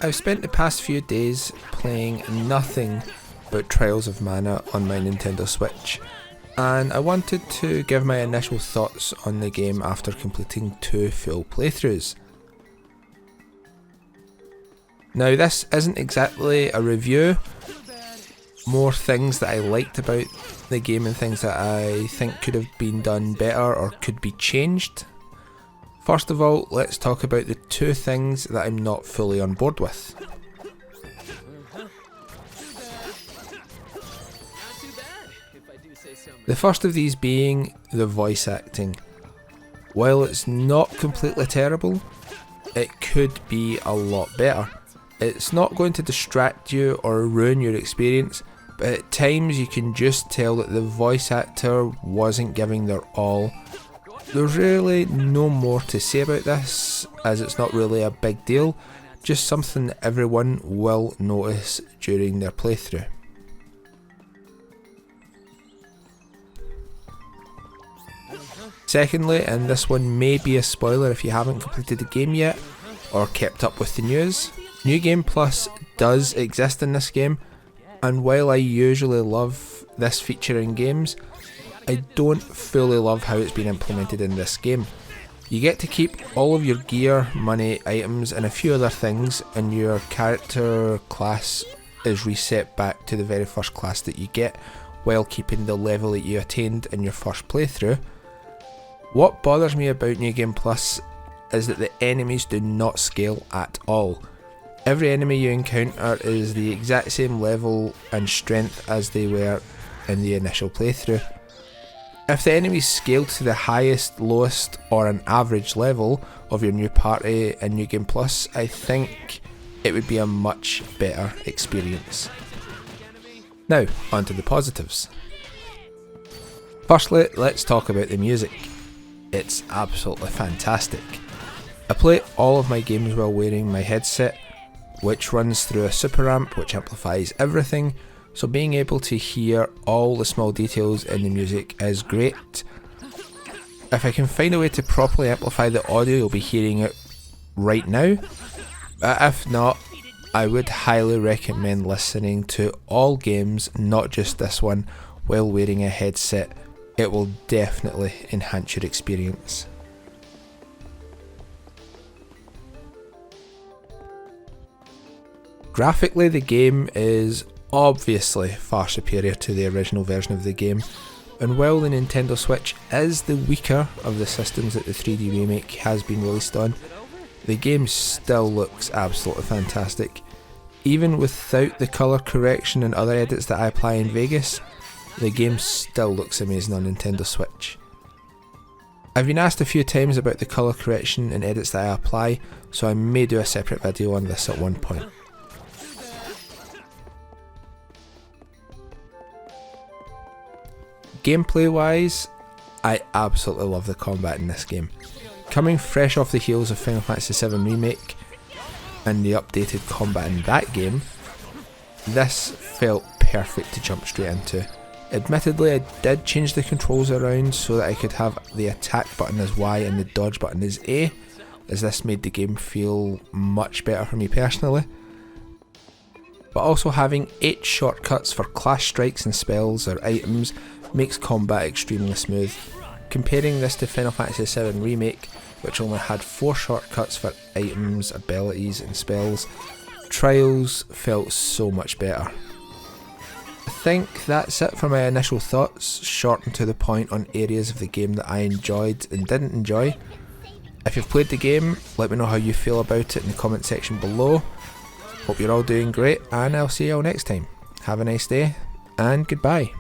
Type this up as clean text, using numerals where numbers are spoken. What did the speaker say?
I've spent the past few days playing nothing but Trials of Mana on my Nintendo Switch, and I wanted to give my initial thoughts on the game after completing 2 full playthroughs. Now, this isn't exactly a review, more things that I liked about the game and things that I think could have been done better or could be changed. First of all, let's talk about the 2 things that I'm not fully on board with. The first of these being the voice acting. While it's not completely terrible, it could be a lot better. It's not going to distract you or ruin your experience, but at times you can just tell that the voice actor wasn't giving their all. There's really no more to say about this, as it's not really a big deal, just something that everyone will notice during their playthrough. Secondly, and this one may be a spoiler if you haven't completed the game yet, or kept up with the news, New Game Plus does exist in this game, and while I usually love this feature in games, I don't fully love how it's been implemented in this game. You get to keep all of your gear, money, items and a few other things, and your character class is reset back to the very first class that you get, while keeping the level that you attained in your first playthrough. What bothers me about New Game Plus is that the enemies do not scale at all. Every enemy you encounter is the exact same level and strength as they were in the initial playthrough. If the enemies scaled to the highest, lowest or an average level of your new party in New Game Plus, I think it would be a much better experience. Now, on to the positives. Firstly, let's talk about the music. It's absolutely fantastic. I play all of my games while wearing my headset, which runs through a super amp which amplifies everything, so being able to hear all the small details in the music is great. If I can find a way to properly amplify the audio, you'll be hearing it right now. If not, I would highly recommend listening to all games, not just this one, while wearing a headset. It will definitely enhance your experience. Graphically, the game is obviously far superior to the original version of the game, and while the Nintendo Switch is the weaker of the systems that the 3D remake has been released on, the game still looks absolutely fantastic. Even without the colour correction and other edits that I apply in Vegas, the game still looks amazing on Nintendo Switch. I've been asked a few times about the colour correction and edits that I apply, so I may do a separate video on this at one point. Gameplay wise, I absolutely love the combat in this game. Coming fresh off the heels of Final Fantasy VII Remake and the updated combat in that game, this felt perfect to jump straight into. Admittedly, I did change the controls around so that I could have the attack button as Y and the dodge button as A, as this made the game feel much better for me personally. But also having 8 shortcuts for class strikes and spells or items makes combat extremely smooth. Comparing this to Final Fantasy VII Remake, which only had 4 shortcuts for items, abilities and spells, Trials felt so much better. I think that's it for my initial thoughts, short and to the point on areas of the game that I enjoyed and didn't enjoy. If you've played the game, let me know how you feel about it in the comment section below. Hope you're all doing great, and I'll see you all next time. Have a nice day, and goodbye.